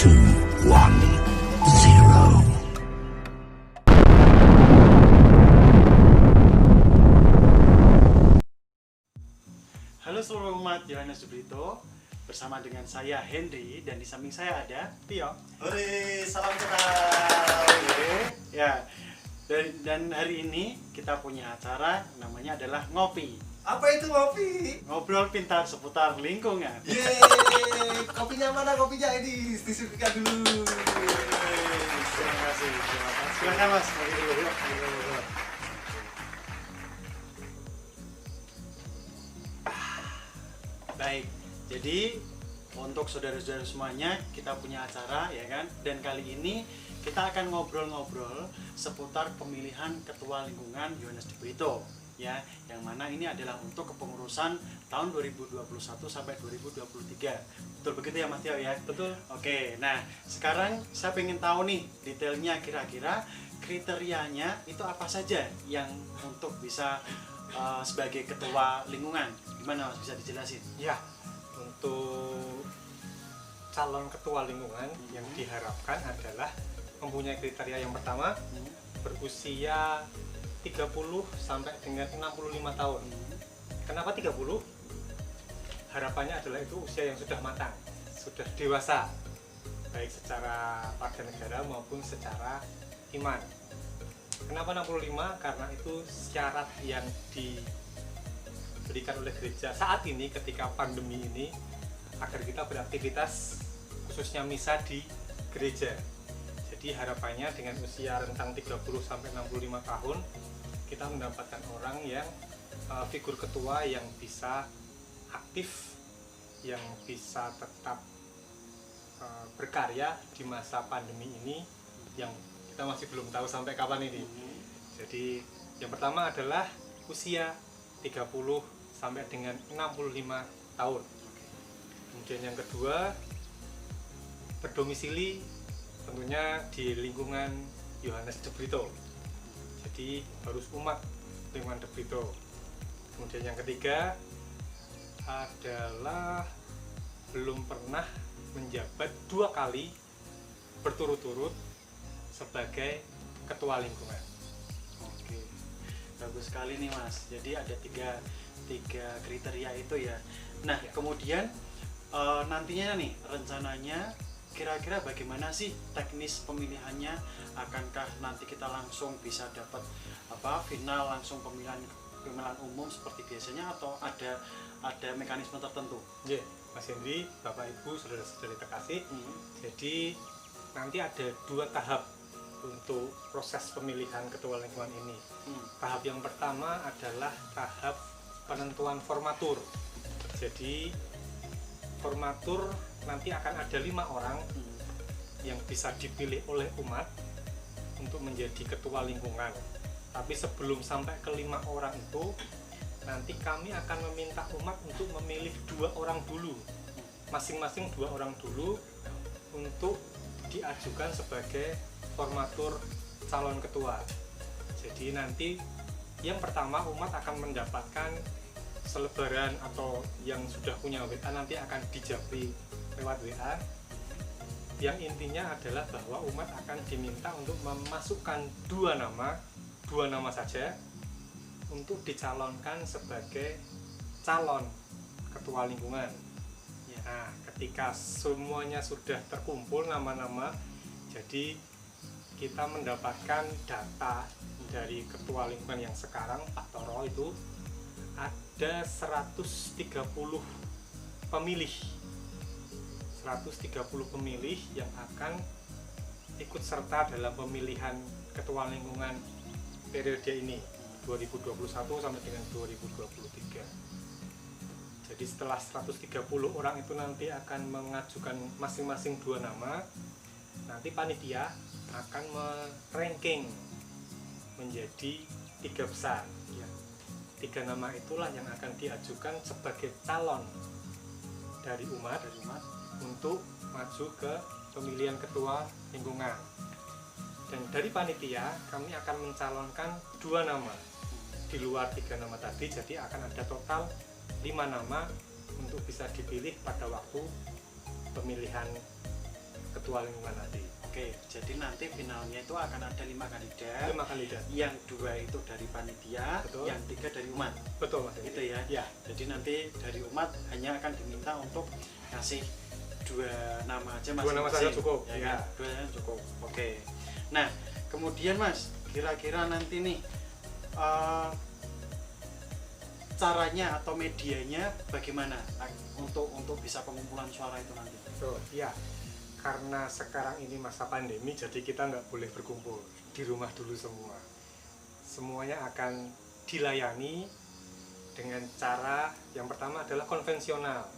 0. Halo seluruh umat Yohanes Subrito, bersama dengan saya Henry dan di samping saya ada Tio. Hore, salam kenal. Ya, dan hari ini kita punya acara namanya adalah ngopi. Apa itu kopi? Ngobrol pintar seputar lingkungan. Yeay, kopinya mana kopinya ini? Disuguhkan dulu. Terima kasih. Silakan Mas, ngopi dulu yuk. Baik, jadi untuk saudara-saudara semuanya kita punya acara ya kan, dan kali ini kita akan ngobrol-ngobrol seputar pemilihan ketua lingkungan Yohanes di Brito ya, yang mana ini adalah untuk kepengurusan tahun 2021 sampai 2023. Betul begitu ya Mas Tio ya? Betul. Oke, nah sekarang saya pengen tahu nih detailnya, kira-kira kriterianya itu apa saja yang untuk bisa sebagai ketua lingkungan. Gimana Mas, bisa dijelasin? Ya, untuk calon ketua lingkungan yang diharapkan adalah mempunyai kriteria yang pertama, berusia 30 sampai dengan 65 tahun. Kenapa 30? Harapannya adalah itu usia yang sudah matang, sudah dewasa, baik secara warga negara maupun secara iman. Kenapa 65? Karena itu syarat yang diberikan oleh gereja saat ini ketika pandemi ini, agar kita beraktivitas khususnya misa di gereja. Jadi harapannya dengan usia rentang 30 sampai 65 tahun kita mendapatkan orang yang figur ketua yang bisa aktif, yang bisa tetap berkarya di masa pandemi ini yang kita masih belum tahu sampai kapan ini. Jadi yang pertama adalah usia 30 sampai dengan 65 tahun. Kemudian yang kedua, berdomisili tentunya di lingkungan Yohanes de Brito. Jadi harus umat lingkungan de Brito. Kemudian yang ketiga adalah belum pernah menjabat 2 kali berturut-turut sebagai ketua lingkungan. Oke, bagus sekali nih Mas. Jadi ada tiga kriteria itu ya. Nah Ya. kemudian nantinya nih rencananya kira-kira bagaimana sih teknis pemilihannya? Akankah nanti kita langsung bisa dapat final langsung pemilihan umum seperti biasanya, atau ada mekanisme tertentu? Ya, Mas Henry, Bapak Ibu, saudara-saudari terkasih. Jadi nanti ada 2 tahap untuk proses pemilihan ketua lingkungan ini. Tahap yang pertama adalah tahap penentuan formatur. Jadi formatur nanti akan ada 5 orang yang bisa dipilih oleh umat untuk menjadi ketua lingkungan. Tapi sebelum sampai ke 5 orang itu, nanti kami akan meminta umat untuk memilih 2 orang dulu, masing-masing 2 orang dulu untuk diajukan sebagai formatur calon ketua. Jadi nanti yang pertama umat akan mendapatkan selebaran atau yang sudah punya WA nanti akan dijabri lewat WA, yang intinya adalah bahwa umat akan diminta untuk memasukkan 2 nama saja untuk dicalonkan sebagai calon ketua lingkungan. Nah, ketika semuanya sudah terkumpul nama-nama, jadi kita mendapatkan data dari ketua lingkungan yang sekarang, Pak Toro, itu ada 130 pemilih. 130 pemilih yang akan ikut serta dalam pemilihan ketua lingkungan periode ini 2021 sampai dengan 2023. Jadi setelah 130 orang itu nanti akan mengajukan masing-masing 2 nama, nanti panitia akan meranking menjadi 3 besar. 3 nama itulah yang akan diajukan sebagai calon dari umat untuk maju ke pemilihan ketua lingkungan. Dan dari panitia kami akan mencalonkan 2 nama di luar 3 nama tadi, jadi akan ada total 5 nama untuk bisa dipilih pada waktu pemilihan ketua lingkungan nanti. Oke, jadi nanti finalnya itu akan ada 5 kandidat. 5 kandidat. Yang 2 itu dari panitia, Betul. yang 3 dari umat. Betul Mas. Gitu ya. Ya. Jadi nanti dari umat hanya akan diminta untuk kasih 2 nama aja Dua nama saja cukup. Ya, Ya. kan? 2 nama cukup. Oke. Nah, kemudian Mas, kira-kira nanti nih caranya atau medianya bagaimana untuk bisa pengumpulan suara itu nanti? Betul. Ya. Karena sekarang ini masa pandemi, jadi kita nggak boleh berkumpul di rumah dulu semua. Semuanya akan dilayani dengan cara yang pertama adalah konvensional.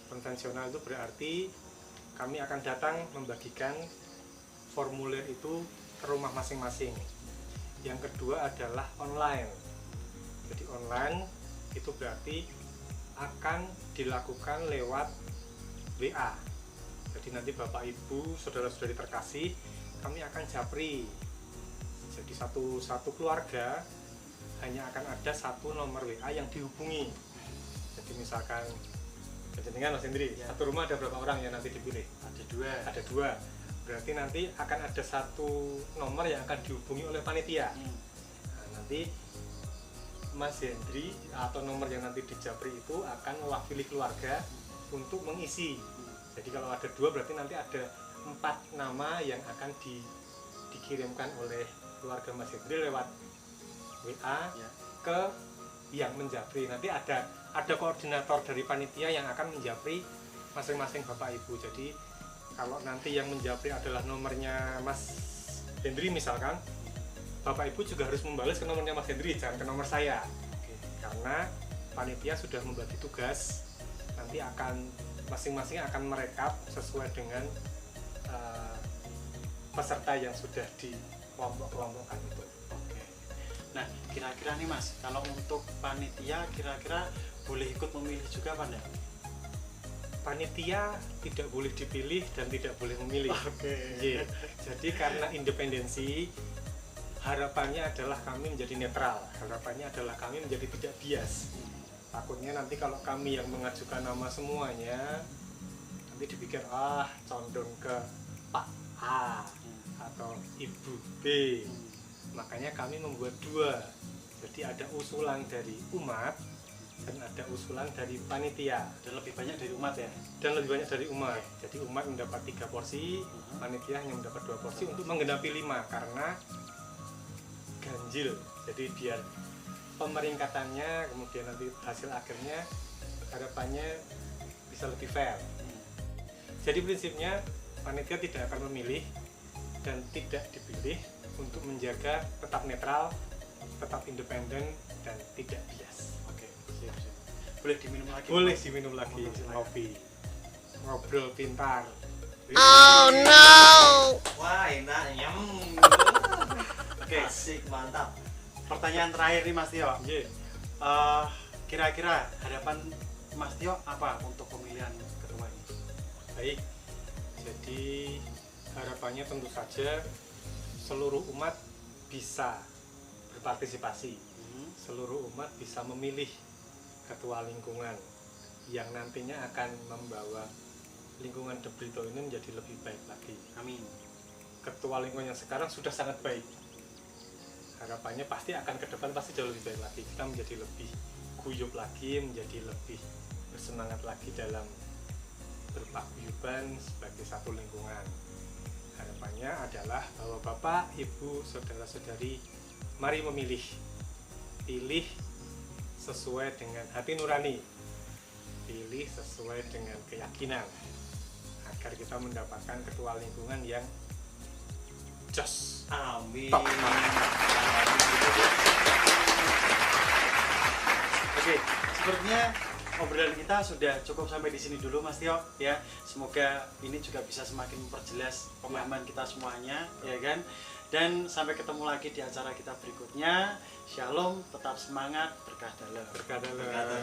Konvensional itu berarti kami akan datang membagikan formulir itu ke rumah masing-masing. Yang kedua adalah online. Jadi online itu berarti akan dilakukan lewat WA. Jadi nanti Bapak Ibu, saudara-saudari terkasih, kami akan japri. Jadi satu keluarga hanya akan ada 1 nomor WA yang dihubungi. Jadi misalkan dengan Mas Hendri, Ya. satu rumah ada berapa orang yang nanti dipilih? Ada 2. Ada 2. Berarti nanti akan ada 1 nomor yang akan dihubungi oleh panitia. Nah, nanti Mas Hendri atau nomor yang nanti dijapri itu akan mewakili keluarga untuk mengisi. Jadi kalau ada 2 berarti nanti ada 4 nama yang akan dikirimkan oleh keluarga Mas Hendri lewat WA Ya. ke yang menjapri. Nanti ada koordinator dari panitia yang akan menjapri masing-masing Bapak Ibu. Jadi kalau nanti yang menjapri adalah nomornya Mas Hendri misalkan, Bapak Ibu juga harus membalas ke nomornya Mas Hendri, jangan ke nomor saya. Oke. Karena panitia sudah membagi tugas, nanti akan masing-masing akan merekap sesuai dengan peserta yang sudah dikelompok-kelompokkan itu. Oke. Nah, kira-kira nih Mas, kalau untuk panitia kira-kira boleh ikut memilih juga apa enggak? Panitia tidak boleh dipilih dan tidak boleh memilih. Oke. Iya. Jadi karena independensi, harapannya adalah kami menjadi netral. Harapannya adalah kami menjadi tidak bias. Takutnya nanti kalau kami yang mengajukan nama semuanya, nanti dipikir condong ke Pak A atau Ibu B. Makanya kami membuat 2. Jadi ada usulan dari umat dan ada usulan dari panitia. Dan lebih banyak dari umat ya? Dan lebih banyak dari umat. Jadi umat mendapat 3 porsi, panitia hanya mendapat 2 porsi untuk menggenapi 5 karena ganjil. Jadi biar pemeringkatannya kemudian nanti hasil akhirnya harapannya bisa lebih fair. Jadi prinsipnya panitia tidak akan memilih dan tidak dipilih untuk menjaga tetap netral, tetap independen dan tidak bias. Oke. Siap. Boleh diminum lagi? Boleh Mas? diminum lagi Silakan. ngopi. Ngobrol pintar. Wah, enak, nyam. Oke. Asik, mantap. Pertanyaan terakhir nih Mas Tio. Iya. Kira-kira harapan Mas Tio apa untuk pemilihan ketua ini? Baik, jadi harapannya tentu saja seluruh umat bisa berpartisipasi, seluruh umat bisa memilih ketua lingkungan yang nantinya akan membawa lingkungan De Brito ini menjadi lebih baik lagi. Amin. Ketua lingkungan yang sekarang sudah sangat baik, harapannya pasti akan ke depan pasti jauh lebih baik lagi. Kita menjadi lebih guyup lagi, menjadi lebih bersemangat lagi dalam berpaguyuban sebagai satu lingkungan. Harapannya adalah bahwa Bapak, Ibu, Saudara-saudari, mari memilih. Pilih sesuai dengan hati nurani. Pilih sesuai dengan keyakinan. Agar kita mendapatkan ketua lingkungan yang jos. Amin. Top. Oke, sepertinya obrolan kita sudah cukup sampai di sini dulu Mas Tio ya. Semoga ini juga bisa semakin memperjelas pemahaman kita semuanya ya kan. Dan sampai ketemu lagi di acara kita berikutnya. Shalom, tetap semangat, berkah dalam. Berkata Berkata.